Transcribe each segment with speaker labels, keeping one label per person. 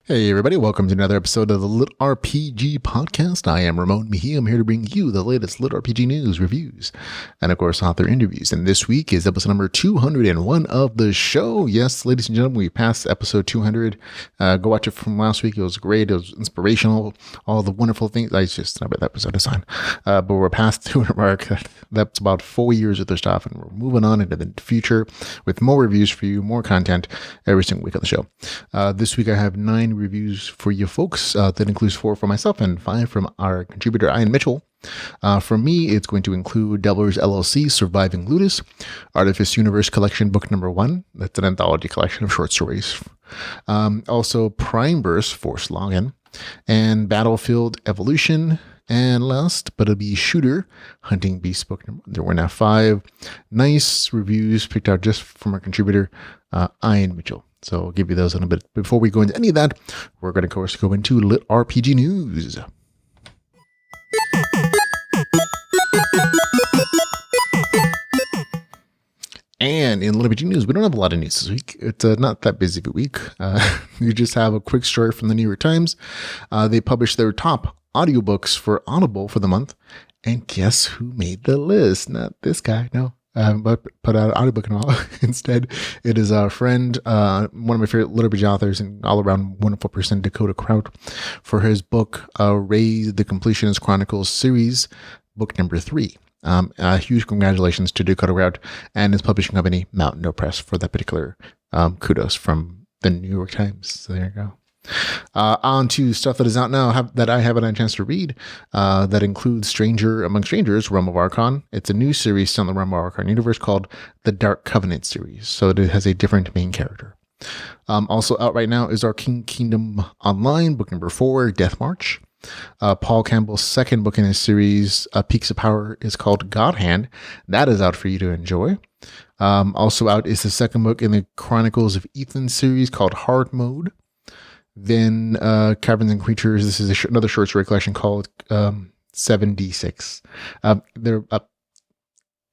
Speaker 1: Hey everybody, welcome to another episode of the LitRPG podcast. I am Ramon Mejia. I'm here to bring you the latest LitRPG news, reviews, and of course author interviews. And this week is episode number 201 of the show. Yes, ladies and gentlemen, we passed episode 200. Go watch it from last week. It was great. It was inspirational. All the wonderful things. I just remember that episode is on. But we're past the 200 mark. That's about 4 years of their stuff, and we're moving on into the future with more reviews for you, more content every single week on the show. This week I have 9 reviews for you folks. That includes 4 from myself and 5 from our contributor, Ian Mitchell. From me, it's going to include Delvers LLC, Surviving Ludus, Artifice Universe Collection, book number 1. That's an anthology collection of short stories. Also, PrimeVerse, Force Login, and Battlefield Evolution. And last, but it'll be Shooter, Hunting Beast book number. There were now 5 nice reviews picked out just from our contributor, Ian Mitchell. So I'll give you those in a bit. Before we go into any of that, we're going to, of course, go into LitRPG news. And in LitRPG news, we don't have a lot of news this week. It's not that busy of a week. You just have a quick story from the New York Times. They published their top audiobooks for Audible for the month. And guess who made the list? Not this guy, no. But put out an audiobook and all. Instead, it is our friend, one of my favorite LitRPG authors and all-around wonderful person, Dakota Kraut, for his book, Raise the Completionist Chronicles series, book number 3. Huge congratulations to Dakota Kraut and his publishing company, Mountain Dew Press, for that particular kudos from the New York Times. So there you go. On to stuff that is out now that I haven't had a chance to read. That includes Stranger Among Strangers, Realm of Archon. It's a new series set in the Realm of Archon universe called the Dark Covenant series. So it has a different main character. Also out right now is our King Kingdom Online, book number 4, Death March. Paul Campbell's second book in his series, Peaks of Power, is called God Hand. That is out for you to enjoy. Also out is the second book in the Chronicles of Ethan series called Hard Mode. Then Caverns and Creatures. This is another short story collection called 7D6. They're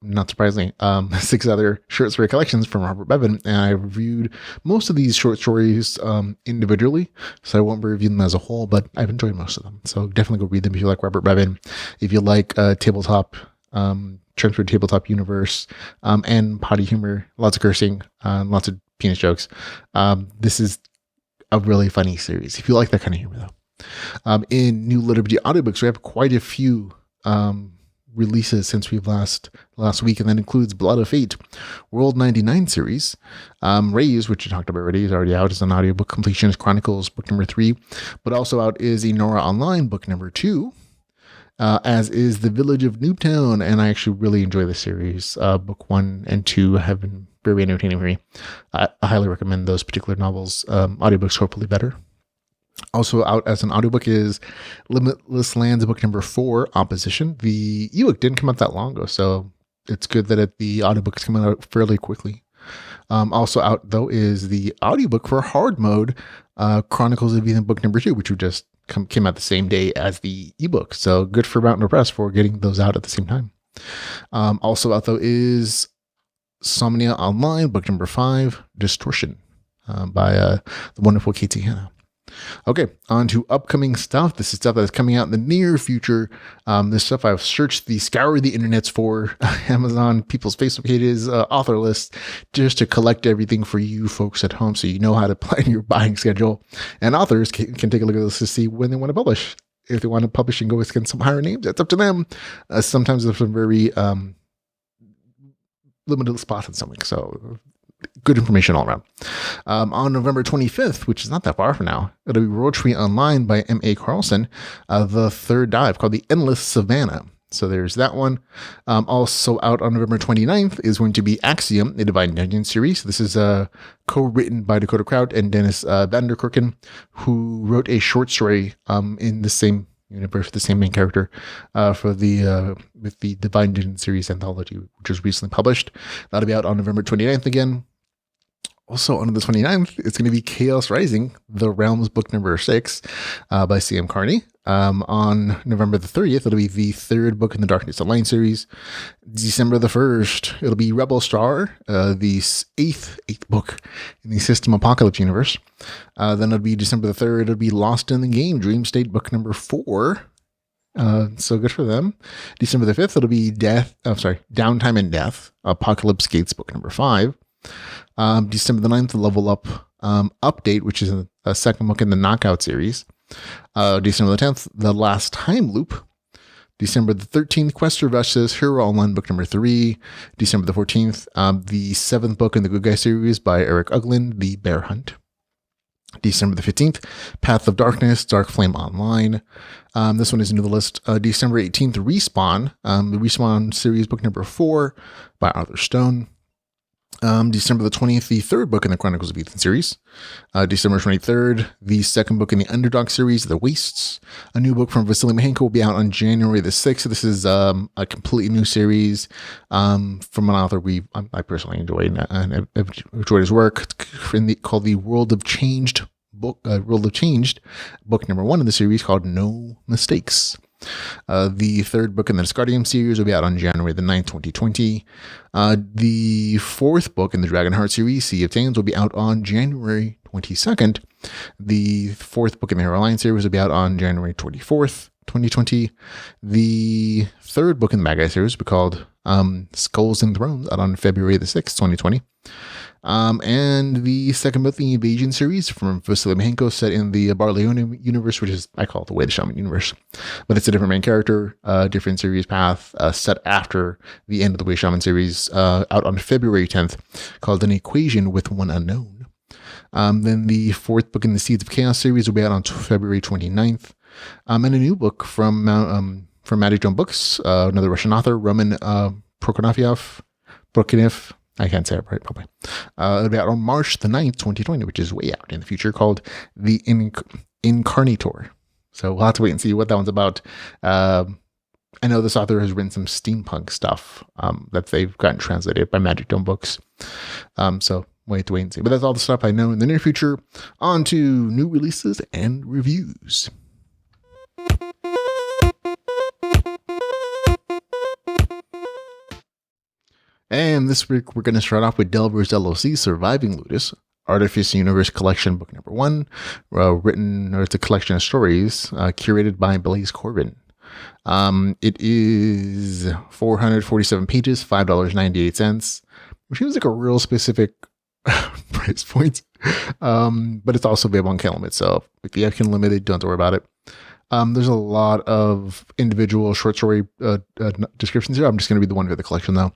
Speaker 1: not surprisingly, 6 other short story collections from Robert Bevan, and I reviewed most of these short stories individually, so I won't be reviewing them as a whole, but I've enjoyed most of them. So definitely go read them if you like Robert Bevan, if you like tabletop, transferred tabletop universe, and potty humor, lots of cursing, lots of penis jokes. This is a really funny series, if you like that kind of humor, though. In new LitRPG audiobooks, we have quite a few releases since we've last week, and that includes Blood of Fate, World 99 series. Raise, which you talked about already, is already out as an audiobook. Completionist Chronicles, book number 3. But also out is Enora Online, book number 2. As is The Village of Noobtown, and I actually really enjoy the series. Book 1 and 2 have been very entertaining for me. I highly recommend those particular novels. Audiobooks hopefully better. Also out as an audiobook is Limitless Lands, book number 4, Opposition. The ebook didn't come out that long ago, so it's good that the audiobook is coming out fairly quickly. Also out, though, is the audiobook for Hard Mode, Chronicles of Ethan, book number 2, which just came out the same day as the ebook. So good for Mountain Dew Press for getting those out at the same time. Also out, though, is Somnia Online, book number 5, Distortion, by the wonderful Katie Hanna. Okay, on to upcoming stuff. This is stuff that is coming out in the near future. This stuff I've scoured the internets for, Amazon, people's Facebook pages, author lists, just to collect everything for you folks at home so you know how to plan your buying schedule. And authors can take a look at this to see when they want to publish. If they want to publish and go against some higher names, that's up to them. Sometimes there's some very limited spots in some weeks, so good information all around. On November 25th, which is not that far from now, it'll be Roadtree Online by M.A. Carlson, the third dive called The Endless Savannah. So there's that one. Also out on November 29th is going to be Axiom, a Divine Dungeon series. This is co-written by Dakota Kraut and Dennis Vanderkerken, who wrote a short story in the same universe with the same main character for the with the Divine Dungeon series anthology, which was recently published. That'll be out on November 29th again. Also on the 29th, it's going to be Chaos Rising, The Realms book number 6 by C.M. Carney. On November the 30th, it'll be the third book in the Darkness Alliance series. December the 1st, it'll be Rebel Star, the eighth book in the System Apocalypse universe. Then it'll be December the 3rd, it'll be Lost in the Game, Dream State book number 4. So good for them. December the 5th, it'll be Downtime and Death, Apocalypse Gates book number 5. December the 9th, the Level Up update, which is a second book in the Knockout series. December the 10th, The Last Time Loop. December the 13th, Quest for Justice, Hero Online book number 3. December the 14th, the 7th book in the Good Guy series by Eric Uglin, The Bear Hunt. December the 15th, Path of Darkness, Dark Flame Online. This one is into the list. December 18th, Respawn, the Respawn series book number 4 by Arthur Stone. December the 20th, the third book in the Chronicles of Ethan series. December 23rd, the second book in the Underdog series, The Wastes. A new book from Vasily Mahenko will be out on January the 6th. This is a completely new series from an author I personally enjoy and enjoyed his work, called the World of Changed book number 1 in the series, called No Mistakes. The third book in the Discardium series will be out on January the 9th, 2020. The fourth book in the Dragonheart series, Sea of Thanes, will be out on January 22nd. The fourth book in the Hero Alliance series will be out on January 24th, 2020. The third book in the Mad Guy series will be called Skulls and Thrones, out on February the 6th, 2020. And the second book, the Invasion series from Vasily Mahenko, set in the Barleone universe, which is, I call it the Way the Shaman universe, but it's a different main character, different series path, set after the end of the Way Shaman series, out on February 10th, called An Equation with One Unknown. Then the fourth book in the Seeds of Chaos series will be out on February 29th. And a new book from Magic Dome Books, another Russian author, Roman Prokofiev. I can't say it right, probably. It'll be out on March the 9th, 2020, which is way out in the future, called The Incarnator. So we'll have to wait and see what that one's about. I know this author has written some steampunk stuff that they've gotten translated by Magic Dome Books. So wait and see. But that's all the stuff I know in the near future. On to new releases and reviews. And this week, we're going to start off with Delver's LLC, Surviving Ludus, Artifice Universe Collection, book number 1, it's a collection of stories curated by Blaise Corbin. It is 447 pages, $5.98, which seems like a real specific price point. But it's also available on Kindle Limited, so if you have Kindle Limited, don't worry about it. There's a lot of individual short story descriptions here. I'm just going to be the one for the collection, though.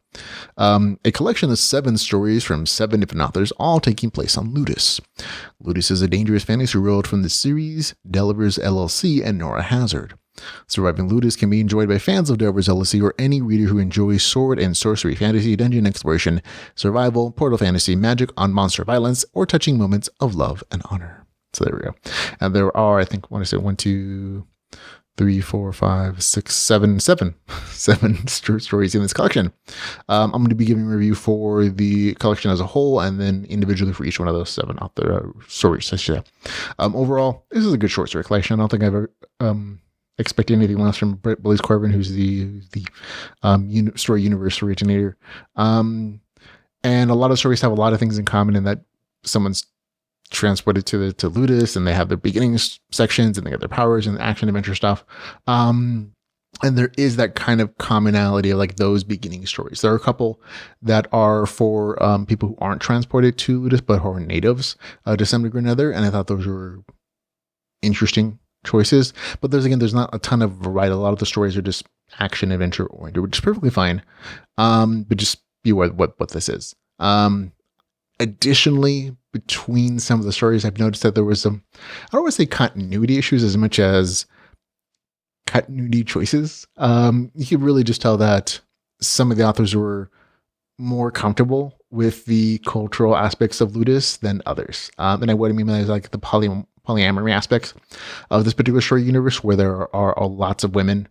Speaker 1: A collection of 7 stories from 7 different authors, all taking place on Ludus. Ludus is a dangerous fantasy world from the series Delver's LLC and Nora Hazard. Surviving Ludus can be enjoyed by fans of Delver's LLC or any reader who enjoys sword and sorcery fantasy, dungeon exploration, survival, portal fantasy, magic on monster violence, or touching moments of love and honor. So there we go. And there are, I think, 7 stories in this collection. I'm going to be giving a review for the collection as a whole, and then individually for each one of those 7 author stories, I should say. Overall, this is a good short story collection. I don't think I've ever expected anything less from Blaise Corbin, who's the story universe originator. And a lot of stories have a lot of things in common in that someone's transported to Ludus, and they have their beginning sections, and they have their powers and action adventure stuff. And there is that kind of commonality of like those beginning stories. There are a couple that are for people who aren't transported to Ludus, but who are natives to some degree or another. And I thought those were interesting choices. But there's not a ton of variety. A lot of the stories are just action adventure oriented, which is perfectly fine. But just be aware of what this is. Additionally, between some of the stories, I've noticed that there was some, I don't want to say continuity issues as much as continuity choices. You could really just tell that some of the authors were more comfortable with the cultural aspects of Ludus than others. And what I mean by that is like the polyamory aspects of this particular story universe, where there are lots of women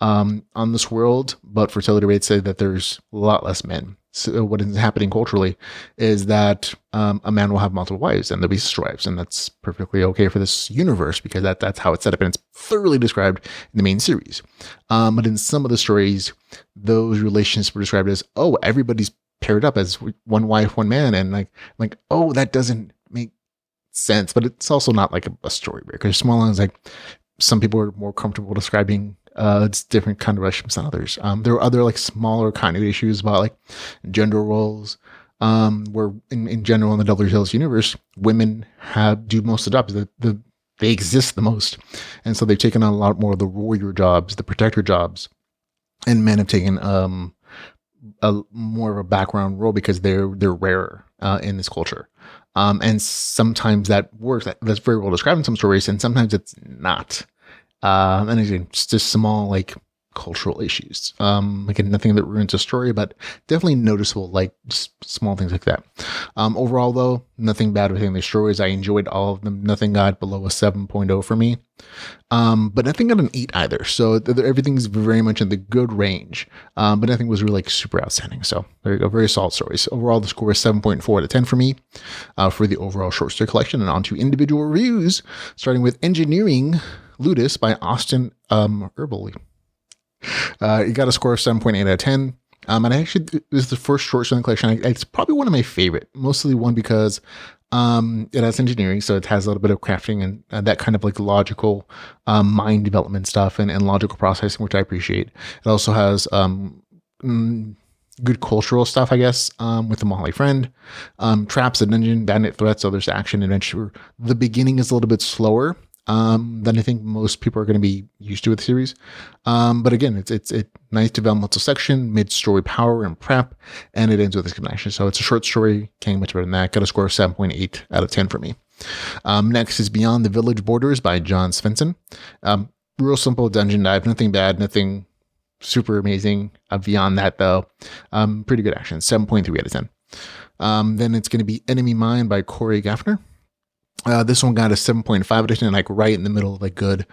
Speaker 1: on this world, but fertility rates say that there's a lot less men. So what is happening culturally is that a man will have multiple wives, and there'll be sister wives, and that's perfectly okay for this universe because that's how it's set up, and it's thoroughly described in the main series. But in some of the stories, those relationships were described as, oh, everybody's paired up as one wife, one man, and like oh, that doesn't make sense. But it's also not like a story breaker. Small lines, like some people are more comfortable describing it's different kind of relationships than others. There are other like smaller kind of issues about like gender roles, where in general in the WLC universe, women do most of the jobs. They exist the most, and so they've taken on a lot more of the warrior jobs, the protector jobs, and men have taken a more of a background role because they're rarer in this culture. And sometimes that works. That's very well described in some stories, and sometimes it's not. And again, just small like cultural issues. Again, nothing that ruins a story, but definitely noticeable, like just small things like that. Overall, though, nothing bad with any of the stories. I enjoyed all of them. Nothing got below a 7.0 for me. But nothing got an 8 either. So everything's very much in the good range. But nothing was really like super outstanding. So there you go. Very solid stories. Overall, the score is 7.4 out of 10 for me for the overall short story collection. And on to individual reviews, starting with Engineering Ludus by Austin Erbely. It got a score of 7.8 out of 10. And actually, this is the first short story in the collection. It's probably one of my favorite, mostly one because it has engineering, so it has a little bit of crafting and that kind of like logical mind development stuff and logical processing, which I appreciate. It also has good cultural stuff, I guess, with the Molly friend, traps, a dungeon, bandit threats, so there's action, adventure. The beginning is a little bit slower than I think most people are going to be used to with the series. But again, it's nice developmental section, mid-story power and prep, and it ends with this connection. So it's a short story, can't much better than that. Got a score of 7.8 out of 10 for me. Next is Beyond the Village Borders by John Svensson. Real simple dungeon dive, nothing bad, nothing super amazing. Beyond that, though, pretty good action, 7.3 out of 10. Then it's going to be Enemy Mine by Corey Gaffner. This one got a 7.5 out of 10, like right in the middle of like good.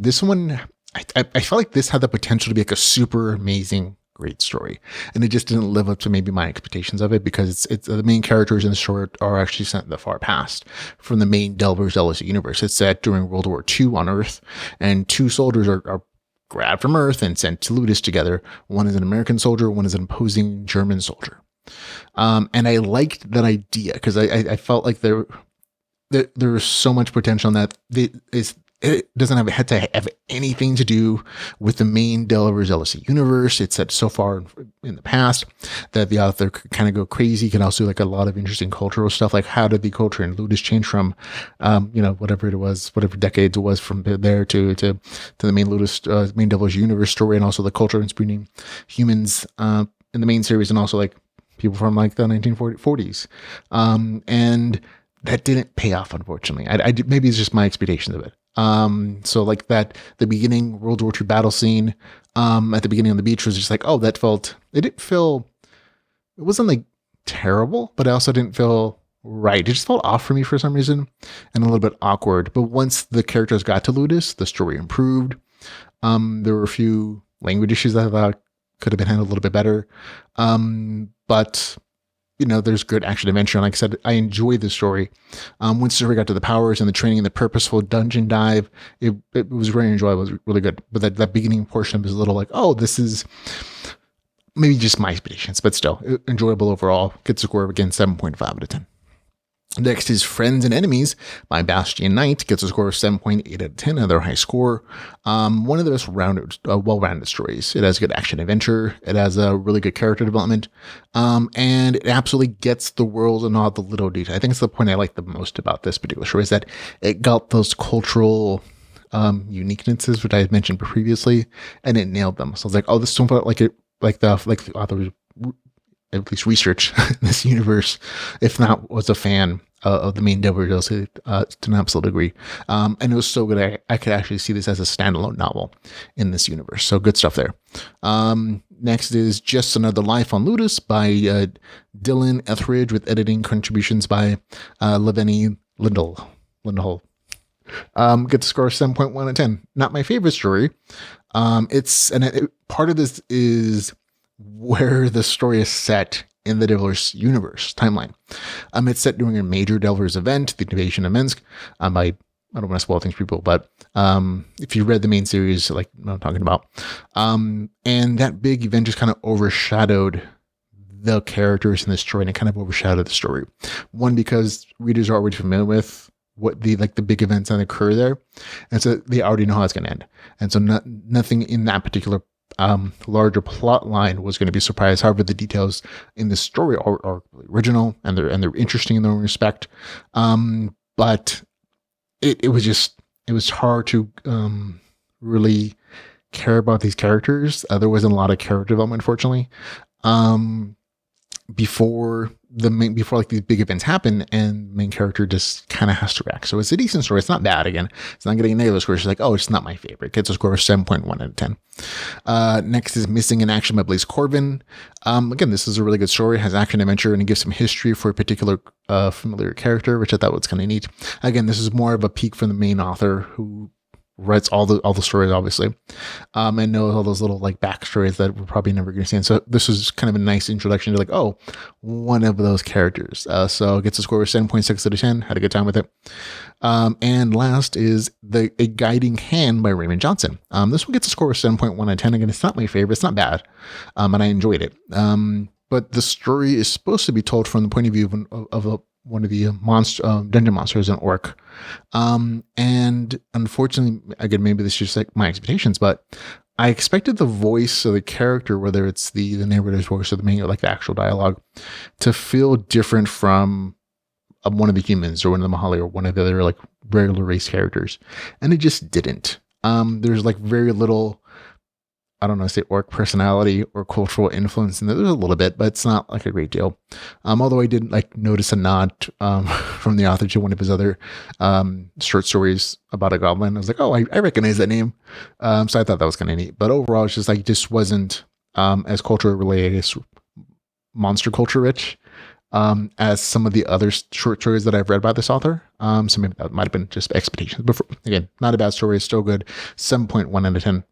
Speaker 1: This one, I felt like this had the potential to be like a super amazing, great story. And it just didn't live up to maybe my expectations of it because it's the main characters in the short are actually sent in the far past from the main Delver's LLC universe. It's set during World War II on Earth, and 2 soldiers are grabbed from Earth and sent to Ludus together. One is an American soldier, one is an opposing German soldier. And I liked that idea because I felt like there was so much potential in that it doesn't have to have anything to do with the main Delver's LLC universe. It's set so far in the past that the author could kind of go crazy. Can also do like a lot of interesting cultural stuff, like how did the culture in Ludus change from, whatever it was, whatever decades it was from there to the main Ludus, main Delver's universe story, and also the culture between humans in the main series, and also like people from like the 1940s, and that didn't pay off, unfortunately. I maybe it's just my expectations of it. So like that, the beginning World War II battle scene, at the beginning on the beach was just like, oh, it wasn't like terrible, but I also didn't feel right. It just felt off for me for some reason and a little bit awkward. But once the characters got to Ludus, the story improved. There were a few language issues that I thought could have been handled a little bit better. But there's good action adventure. And like I said, I enjoyed the story. Once the story got to the powers and the training and the purposeful dungeon dive, it was very enjoyable. It was really good. But that beginning portion was a little like, oh, this is maybe just my expectations, but still enjoyable overall. Gets a score of, again, 7.5 out of 10. Next is Friends and Enemies by Bastian Knight. Gets a score of 7.8 out of 10, another high score. One of the most well-rounded stories. It has good action adventure. It has a really good character development. And it absolutely gets the world and all the little details. I think it's the point I like the most about this particular story is that it got those cultural uniquenesses, which I had mentioned previously, and it nailed them. So I was like, oh, this is something like the author at least research this universe, if not was a fan of the main Delver's to an absolute degree. And it was so good, I could actually see this as a standalone novel in this universe. So good stuff there. Next is Just Another Life on Ludus by Dylan Etheridge with editing contributions by Leveni Lindell. Get the score 7.1 out of 10. Not my favorite story. Part of this is where the story is set in the Delver's universe timeline. It's set during a major Delver's event, the invasion of Minsk. I don't want to spoil things for people, but if you read the main series, like what I'm talking about, and that big event just kind of overshadowed the characters in the story, and it kind of overshadowed the story. One, because readers are already familiar with what the big events that occur there, and so they already know how it's going to end, and so nothing in that particular larger plot line was going to be a surprise. However, the details in the story are original and they're interesting in their own respect, but it was hard to really care about these characters. There wasn't a lot of character development, unfortunately, before like these big events happen, and main character just kind of has to react. So it's a decent story. It's not bad. Again, it's not getting a negative score. It's like, oh, it's not my favorite. It gets a score of 7.1 out of 10. Next is Missing in Action by Blaze Corbin. Again, this is a really good story. It has action adventure, and it gives some history for a particular familiar character, which I thought was kind of neat. Again, this is more of a peek from the main author, who writes all the stories, obviously, and knows all those little like backstories that we're probably never going to see. And so this is kind of a nice introduction to like, oh, one of those characters. So it gets a score of 7.6 out of 10. Had a good time with it. And last is A Guiding Hand by Raymond Johnson. This one gets a score of 7.1 out of 10. Again, it's not my favorite. It's not bad. And I enjoyed it. But the story is supposed to be told from the point of view of one of the dungeon monsters, an orc. And unfortunately, again, maybe this is just like my expectations, but I expected the voice of the character, whether it's the narrator's voice or the main, or like the actual dialogue, to feel different from one of the humans or one of the Mahali or one of the other like regular race characters. And it just didn't. There's like very little, I don't know, say orc personality or cultural influence in there. There's a little bit, but it's not like a great deal. Although I did like notice a nod from the author to one of his other short stories about a goblin. I was like, oh, I recognize that name. So I thought that was kind of neat. But overall, it's just like, it just wasn't as culture related, I guess, monster culture rich as some of the other short stories that I've read by this author. So maybe that might have been just expectations. But again, not a bad story. It's still good. 7.1 out of 10.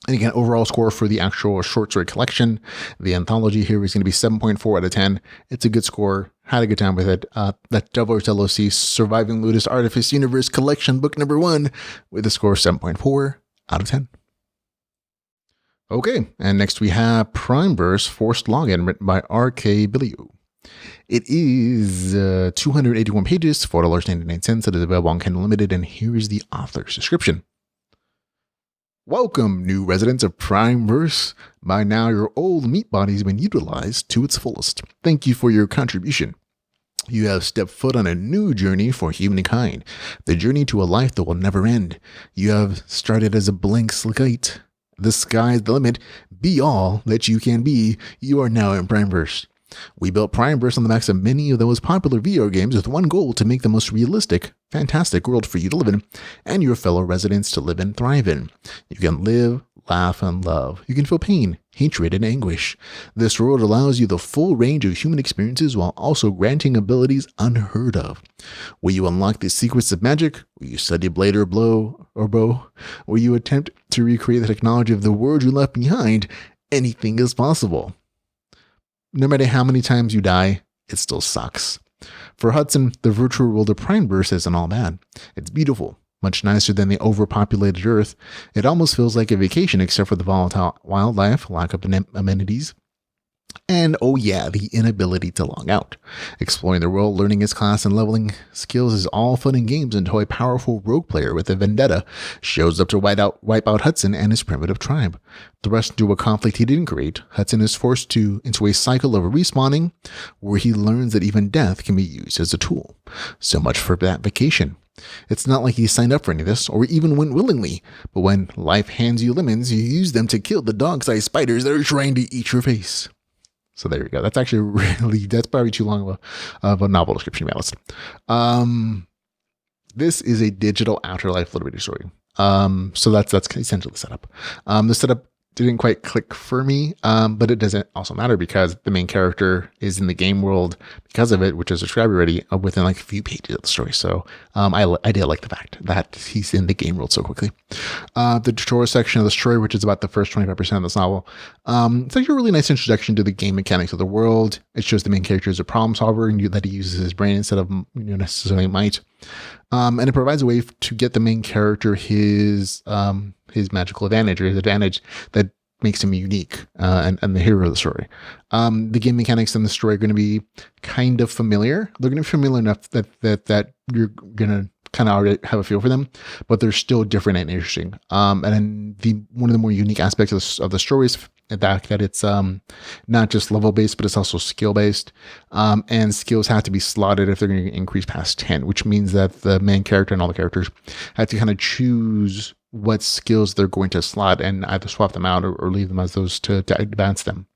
Speaker 1: And again, overall score for the actual short story collection, the anthology here is going to be 7.4 out of 10. It's a good score. Had a good time with it. That Delver's LLC Surviving Ludus Artifice Universe Collection, book number 1, with a score of 7.4 out of 10. Okay, and next we have PrimeVerse Forced Login, written by R.K. Billiou. It is 281 pages, $4.99. It is available on Kindle Unlimited, and here is the author's description. Welcome, new residents of PrimeVerse. By now, your old meat body has been utilized to its fullest. Thank you for your contribution. You have stepped foot on a new journey for humankind, the journey to a life that will never end. You have started as a blank slate. The sky's the limit. Be all that you can be. You are now in PrimeVerse. We built PrimeVerse on the backs of many of the most popular video games with one goal: to make the most realistic, fantastic world for you to live in and your fellow residents to live and thrive in. You can live, laugh, and love. You can feel pain, hatred, and anguish. This world allows you the full range of human experiences while also granting abilities unheard of. Will you unlock the secrets of magic? Will you study blade or bow? Will you attempt to recreate the technology of the world you left behind? Anything is possible. No matter how many times you die, it still sucks. For Hudson, the virtual world of PrimeVerse isn't all bad. It's beautiful, much nicer than the overpopulated Earth. It almost feels like a vacation, except for the volatile wildlife, lack of amenities, and, oh yeah, the inability to log out. Exploring the world, learning its class, and leveling skills is all fun and games until a powerful rogue player with a vendetta shows up to wipe out Hudson and his primitive tribe. Thrust into a conflict he didn't create, Hudson is forced into a cycle of respawning, where he learns that even death can be used as a tool. So much for that vacation. It's not like he signed up for any of this, or even went willingly, but when life hands you lemons, you use them to kill the dog-sized spiders that are trying to eat your face. So there you go. That's actually that's probably too long of a novel description, to be honest. This is a digital afterlife literature story. So that's essentially the setup. The setup didn't quite click for me, but it doesn't also matter because the main character is in the game world because of it, which is described already within like a few pages of the story. So I did like the fact that he's in the game world so quickly. The tutorial section of the story, which is about the first 25% of this novel, it's actually a really nice introduction to the game mechanics of the world. It shows the main character as a problem solver and that he uses his brain instead of necessarily might. And it provides a way to get the main character his magical advantage or his advantage that makes him unique and the hero of the story. The game mechanics in the story are going to be kind of familiar. They're going to be familiar enough that you're going to kind of already have a feel for them, but they're still different and interesting. And then one of the more unique aspects of the story is that it's not just level based, but it's also skill based. And skills have to be slotted if they're going to increase past 10, which means that the main character and all the characters have to kind of choose what skills they're going to slot and either swap them out or leave them as those to advance them.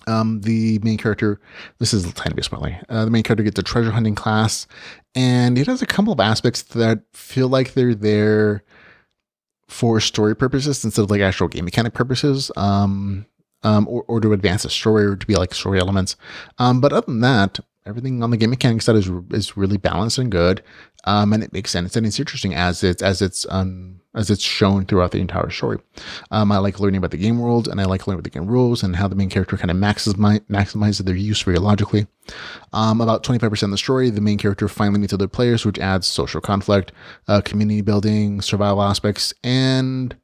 Speaker 1: The main character, this is a tiny bit spoiler. The main character gets a treasure hunting class, and it has a couple of aspects that feel like they're there for story purposes instead of like actual game mechanic purposes, or to advance the story or to be like story elements. But other than that, everything on the game mechanic side is really balanced and good, and it makes sense and it's interesting as it's shown throughout the entire story. I like learning about the game world, and I like learning about the game rules and how the main character kind of maximizes their use very logically. About 25% of the story, the main character finally meets other players, which adds social conflict, community building, survival aspects, and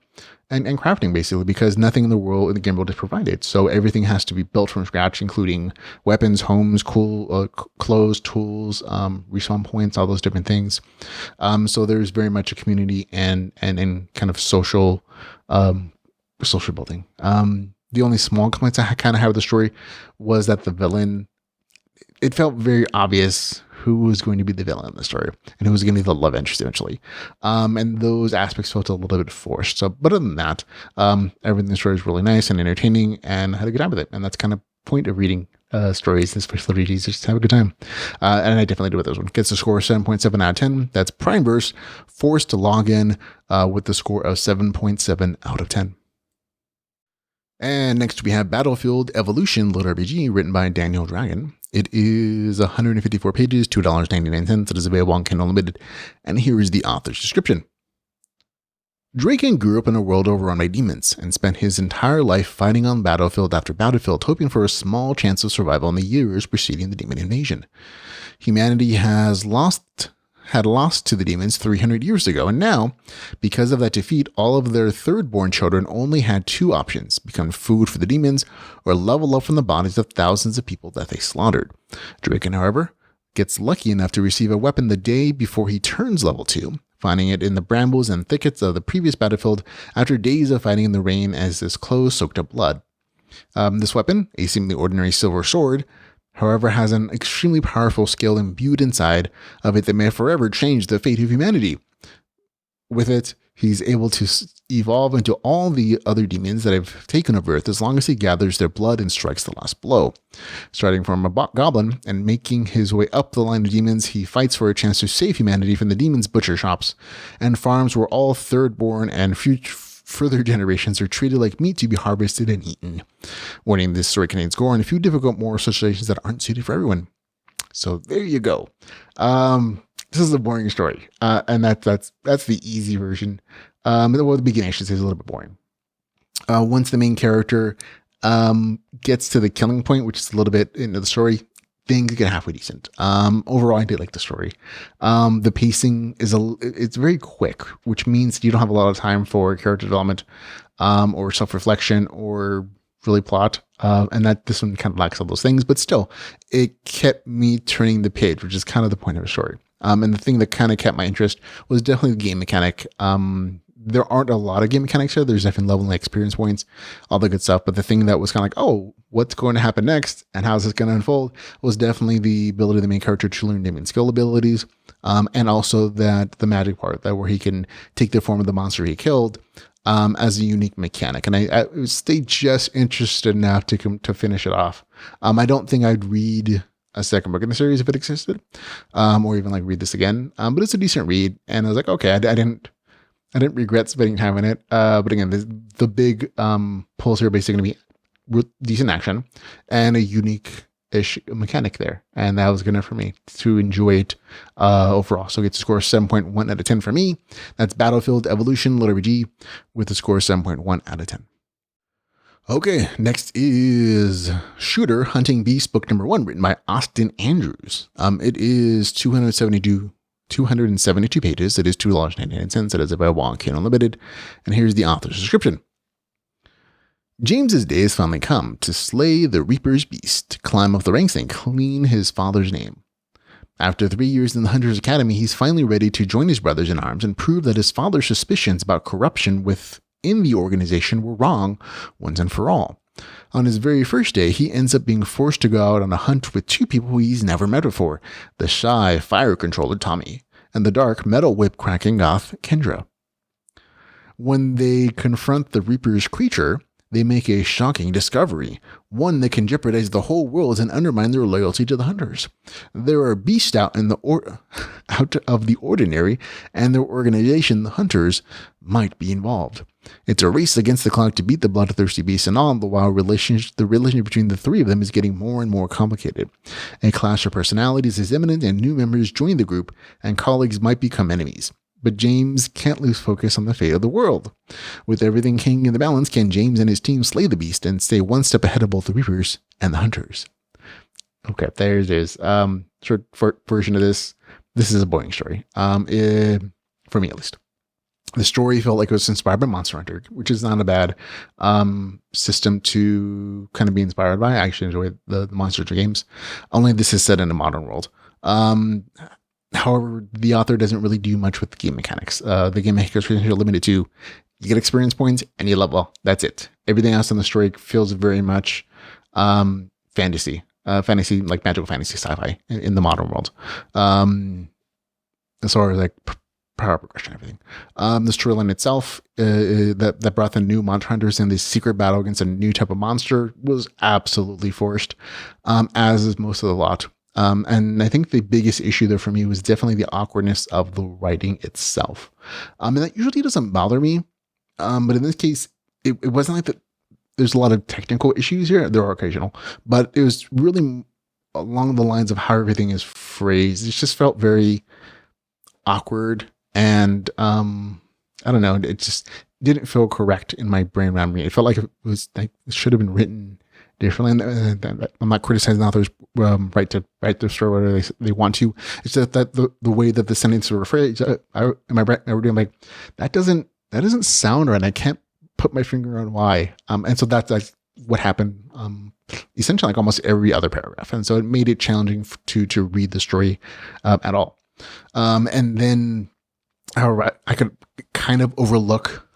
Speaker 1: crafting, basically, because nothing in the game world is provided. So everything has to be built from scratch, including weapons, homes, clothes, tools, respawn points, all those different things. So there's very much a community and kind of social building. The only small complaints I kind of have with the story was that the villain, it felt very obvious who was going to be the villain in the story and who was going to be the love interest eventually. And those aspects felt a little bit forced. So, but other than that, everything in the story is really nice and entertaining, and I had a good time with it. And that's kind of point of reading stories, especially LLPGs, just have a good time. And I definitely do with this one. Gets a score of 7.7 out of 10. That's PrimeVerse, forced to log in with the score of 7.7 out of 10. And next we have Battlefield Evolution LitRPG, written by Daniel Dragon. It is 154 pages, $2.99. It is available on Kindle Unlimited. And here is the author's description. Draken grew up in a world overrun by demons and spent his entire life fighting on battlefield after battlefield, hoping for a small chance of survival in the years preceding the demon invasion. Humanity had lost to the demons 300 years ago, and now, because of that defeat, all of their third-born children only had two options: become food for the demons or level up from the bodies of thousands of people that they slaughtered. Draken, however, gets lucky enough to receive a weapon the day before he turns level 2, finding it in the brambles and thickets of the previous battlefield after days of fighting in the rain as his clothes soaked up blood. This weapon, a seemingly ordinary silver sword, however, has an extremely powerful skill imbued inside of it that may forever change the fate of humanity. With it, he's able to evolve into all the other demons that have taken over Earth as long as he gathers their blood and strikes the last blow. Starting from a goblin and making his way up the line of demons, he fights for a chance to save humanity from the demons' butcher shops and farms where all third-born and further generations are treated like meat to be harvested and eaten. Warning, this story contains gore and a few difficult moral situations that aren't suited for everyone. So there you go. This is a boring story, and that's the easy version. The beginning, I should say, is a little bit boring. Once the main character gets to the killing point, which is a little bit into the story, things get halfway decent. Overall, I did like the story. The pacing it's very quick, which means you don't have a lot of time for character development, or self-reflection, or really plot. And that this one kind of lacks all those things, but still, it kept me turning the page, which is kind of the point of the story. And the thing that kind of kept my interest was definitely the game mechanic. There aren't a lot of game mechanics here. There's definitely level and experience points, all the good stuff. But the thing that was kind of like, oh, what's going to happen next and how's this going to unfold was definitely the ability of the main character to learn demon skill abilities. And also the magic part, that where he can take the form of the monster he killed as a unique mechanic. And I stayed just interested enough to finish it off. I don't think I'd read a second book in the series if it existed, or even like read this again. But it's a decent read. And I was like, okay, I I didn't regret spending time in it. But again, the big pulls here are basically going to be decent action and a unique-ish mechanic there. And that was good enough for me to enjoy it overall. So I get to score 7.1 out of 10 for me. That's Battlefield Evolution LitRPG with a score 7.1 out of 10. Okay, next is Shooter Hunting Beast, book number 1, written by Austin Andrews. It is 272 pages. It is $2.99. It is available on Kindle Unlimited. And here's the author's description. James's day has finally come to slay the Reaper's beast, climb up the ranks, and clean his father's name. After 3 years in the Hunter's Academy, he's finally ready to join his brothers in arms and prove that his father's suspicions about corruption within the organization were wrong once and for all. On his very first day, he ends up being forced to go out on a hunt with 2 people he's never met before, the shy fire controller Tommy and the dark metal whip cracking goth Kendra. When they confront the Reaper's creature, they make a shocking discovery, one that can jeopardize the whole world and undermine their loyalty to the Hunters. There are beasts out of the ordinary, and their organization, the Hunters, might be involved. It's a race against the clock to beat the bloodthirsty beasts, and all the while the relationship between the 3 of them is getting more and more complicated. A clash of personalities is imminent, and new members join the group, and colleagues might become enemies. But James can't lose focus on the fate of the world. With everything hanging in the balance, can James and his team slay the beast and stay one step ahead of both the Reapers and the Hunters? Okay, there it is. Short version of this. This is a boring story. For me at least. The story felt like it was inspired by Monster Hunter, which is not a bad system to kind of be inspired by. I actually enjoy the Monster Hunter games. Only this is set in a modern world. However, the author doesn't really do much with the game mechanics. The game mechanics are limited to you get experience points and you level. That's it. Everything else in the story feels very much fantasy, like magical fantasy sci-fi in the modern world. As far as like power progression and everything. The storyline itself that brought the new monster hunters in this secret battle against a new type of monster was absolutely forced, as is most of the lot. And I think the biggest issue there for me was definitely the awkwardness of the writing itself. And that usually doesn't bother me. But in this case, it wasn't like that. There's a lot of technical issues here. There are occasional, but it was really along the lines of how everything is phrased. It just felt very awkward. And, I don't know, it just didn't feel correct in my brain around me. It felt like it was like it should have been written differently. And I'm not criticizing authors right to write their story whatever they want to. It's just that the way that the sentences were phrased, in my brain, I was like, that doesn't sound right. I can't put my finger on why. And so that's what happened. Essentially, like almost every other paragraph, and so it made it challenging to read the story at all. And then, however, I could kind of overlook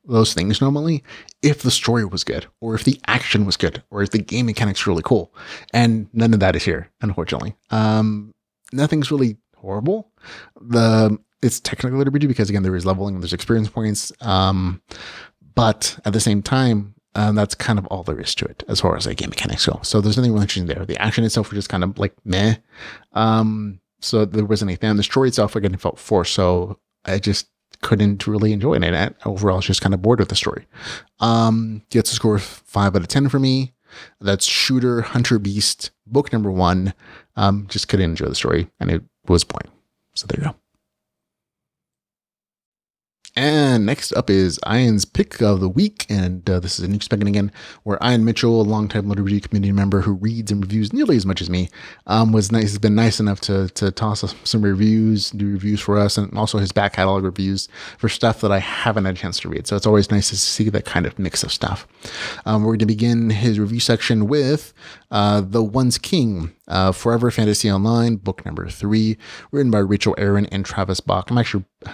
Speaker 1: those things normally if the story was good, or if the action was good, or if the game mechanics were really cool. And none of that is here, unfortunately. Nothing's really horrible. It's technically LitRPG because again there is leveling and there's experience points. But at the same time, that's kind of all there is to it as far as like game mechanics go. So there's nothing really interesting there. The action itself was just kind of like meh. So there wasn't anything. The story itself again felt forced. So I just couldn't really enjoy it. And overall, I was just kind of bored with the story. Gets a score of 5 out of 10 for me. That's Shooter Hunter Beast, book number 1. Just couldn't enjoy the story, and it was boring. So there you go. And next up is Ian's pick of the week, and this is a new segment again, where Ian Mitchell, a longtime LitRPG community member who reads and reviews nearly as much as me, has been nice enough to toss us some reviews, do reviews for us, and also his back catalog reviews for stuff that I haven't had a chance to read. So it's always nice to see that kind of mix of stuff. We're going to begin his review section with The Once King, Forever Fantasy Online, book number 3, written by Rachel Aaron and Travis Bach.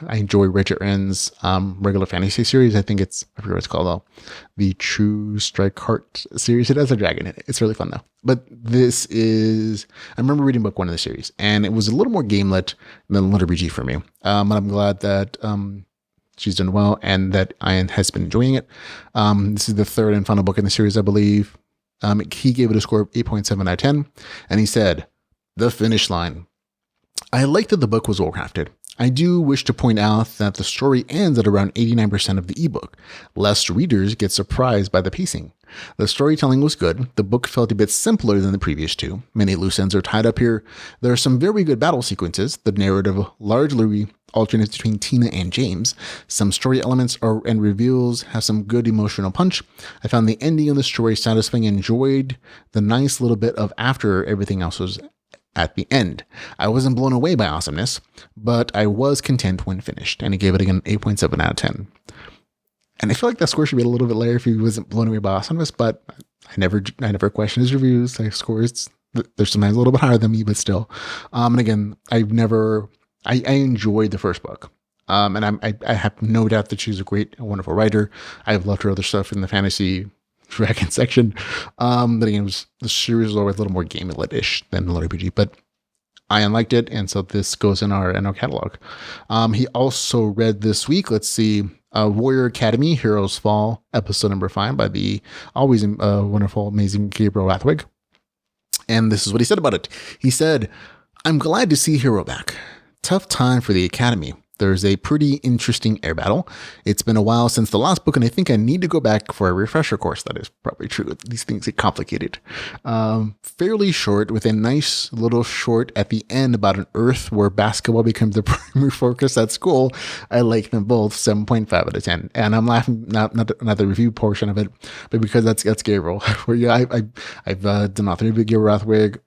Speaker 1: I enjoy Rachel Aaron's regular fantasy series. I forget what it's called though. The True Strike Heart series. It has a dragon in it. It's really fun though. But I remember reading book 1 of the series, and it was a little more gamelit than LitRPG for me. And I'm glad that she's done well and that Ian has been enjoying it. This is the 3rd and final book in the series, I believe. He gave it a score of 8.7 out of 10, and he said, "The finish line. I liked that the book was well crafted. I do wish to point out that the story ends at around 89% of the ebook, lest readers get surprised by the pacing. The storytelling was good. The book felt a bit simpler than the previous two. Many loose ends are tied up here. There are some very good battle sequences. The narrative largely alternates between Tina and James. Some story elements and reveals have some good emotional punch. I found the ending of the story satisfying and enjoyed the nice little bit of after everything else was at the end. I wasn't blown away by awesomeness, but I was content when finished, and I gave it an 8.7 out of 10. And I feel like that score should be a little bit lower if he wasn't blown away by awesomeness, but I never question his reviews. I scores, they're sometimes a little bit higher than me, but still. And again, I enjoyed the first book. And I have no doubt that she's a wonderful writer. I've loved her other stuff in the fantasy dragon section. But again, the series was always a little more game-lit-ish than LitRPG, but I liked it, and so this goes in our catalog. He also read this week, let's see, Warrior Academy, Heroes Fall, episode number 5 by the always wonderful, amazing Gabriel Rathwig. And this is what he said about it. He said, "I'm glad to see Hero back. Tough time for the Academy. There's a pretty interesting air battle. It's been a while since the last book, and I think I need to go back for a refresher course." That is probably true. These things get complicated. Fairly short, with a nice little short at the end about an Earth where basketball becomes the primary focus at school. I like them both. 7.5 out of 10. And I'm laughing not the review portion of it, but because that's Gabriel. Where yeah, I've done author with Gabriel Rathwig.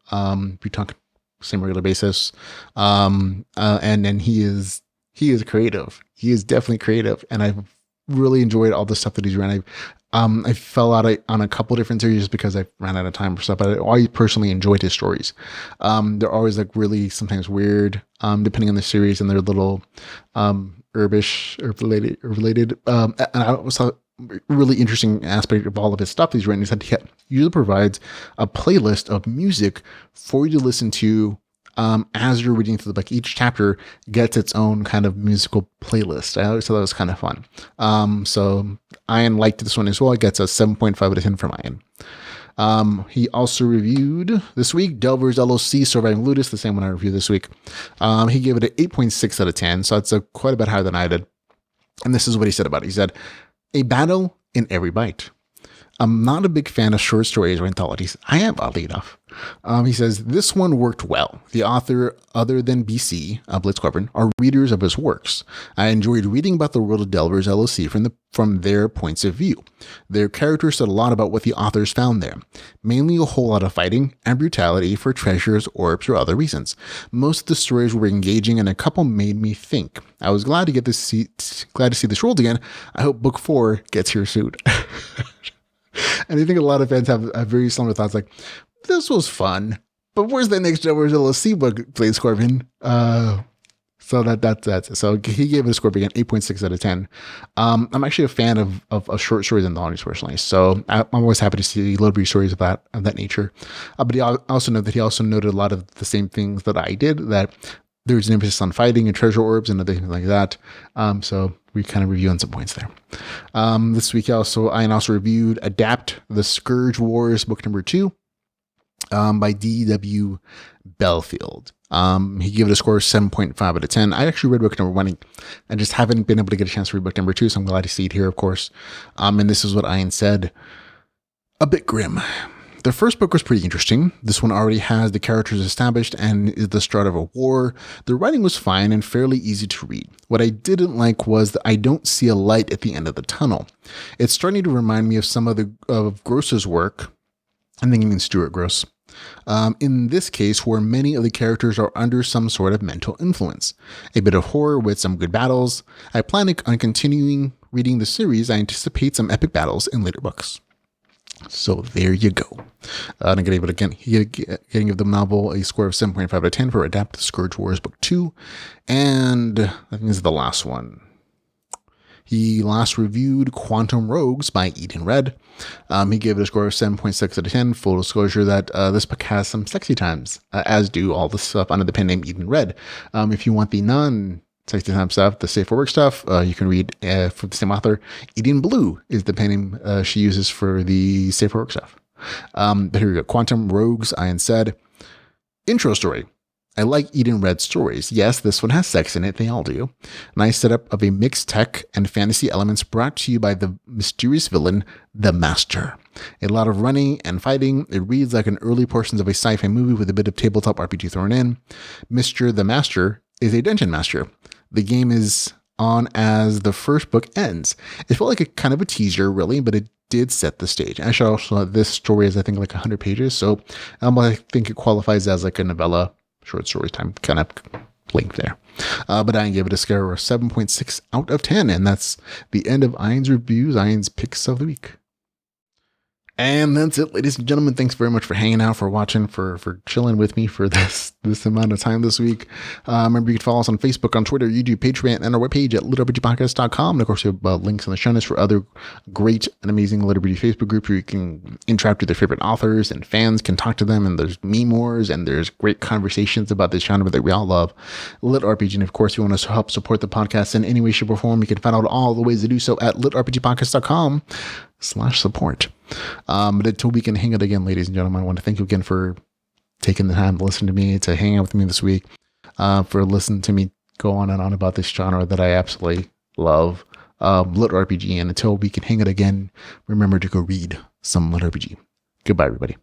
Speaker 1: We talk same regular basis, and then he is creative. He is definitely creative, and I've really enjoyed all the stuff that he's run. I fell out on a couple different series just because I ran out of time for stuff, but I personally enjoyed his stories. They're always like really sometimes weird, depending on the series, and they're a little herbish or related. And I was thought really interesting aspect of all of his stuff he's written is that he usually provides a playlist of music for you to listen to as you're reading through the book. Each chapter gets its own kind of musical playlist. I always thought that was kind of fun. So Ian liked this one as well. It gets a 7.5 out of 10 from Ian. He also reviewed this week Delver's LLC Surviving Ludus, the same one I reviewed this week. He gave it an 8.6 out of 10, so it's quite a bit higher than I did. And this is what he said about it. He said, "A battle in every bite. I'm not a big fan of short stories or anthologies. I am, oddly enough." He says, "This one worked well. The author, other than BC, Blitz Corbin, are readers of his works. I enjoyed reading about the world of Delver's LLC from their points of view. Their characters said a lot about what the authors found there. Mainly a whole lot of fighting and brutality for treasures, orbs, or other reasons. Most of the stories were engaging, and a couple made me think. I was glad to see this world again. I hope book 4 gets here soon." And I think a lot of fans have very similar thoughts, like, this was fun, but where's the next Delver's LLC book, Blaze Corbin? So that's it. So he gave it a score again, 8.6 out of 10. I'm actually a fan of short stories and anthologies personally, so I'm always happy to see little brief stories of that nature. But he also noted that he also noted a lot of the same things that I did, that there's an emphasis on fighting and treasure orbs and other things like that. So we kind of review on some points there. This week Ian also reviewed Adapt the Scourge Wars, book number 2, by D.W. Belfield. He gave it a score of 7.5 out of 10. I actually read book number 1. I just haven't been able to get a chance to read book number 2, so I'm glad to see it here, of course. And this is what Ian said. "A bit grim. The first book was pretty interesting. This one already has the characters established and is the start of a war. The writing was fine and fairly easy to read. What I didn't like was that I don't see a light at the end of the tunnel. It's starting to remind me of some of Gross's work. I'm thinking in Stuart Gross. In this case, where many of the characters are under some sort of mental influence. A bit of horror with some good battles. I plan on continuing reading the series. I anticipate some epic battles in later books." So there you go. I'm going to give the novel a score of 7.5 out of 10 for Adapt the Scourge Wars book 2. And I think this is the last one. He last reviewed Quantum Rogues by Eden Red. He gave it a score of 7.6 out of 10. Full disclosure that this book has some sexy times, as do all the stuff under the pen name Eden Red. If you want the non-sexy time stuff, the safe for work stuff, you can read from the same author. Eden Blue is the pen name she uses for the safe for work stuff. But here we go. Quantum Rogues, Ian said. Intro story. I like eating read stories. Yes, this one has sex in it. They all do. Nice setup of a mixed tech and fantasy elements brought to you by the mysterious villain, the Master. A lot of running and fighting. It reads like an early portions of a sci-fi movie with a bit of tabletop RPG thrown in. Mr. the Master is a dungeon master. The game is on as the first book ends. It felt like a kind of a teaser, really, but it did set the stage. I should also, this story is, I think, like 100 pages, so I think it qualifies as like a novella, short story time kind of length there. But I gave it a score of 7.6 out of 10, and that's the end of Ian's reviews, Ian's picks of the week. And that's it, ladies and gentlemen. Thanks very much for hanging out, for watching, for chilling with me for this amount of time this week. Remember, you can follow us on Facebook, on Twitter, YouTube, Patreon, and our webpage at LitRPGpodcast.com. And of course, we have links in the show notes for other great and amazing LitRPG Facebook groups where you can interact with their favorite authors and fans can talk to them. And there's meme wars and there's great conversations about this genre that we all love, LitRPG. And of course, if you want to help support the podcast in any way, shape, or form, you can find out all the ways to do so at litrpgpodcast.com/support. But until we can hang out again, ladies and gentlemen, I want to thank you again for taking the time to listen to me, to hang out with me this week, for listening to me go on and on about this genre that I absolutely love, LitRPG. And until we can hang out again, remember to go read some LitRPG. Goodbye, everybody.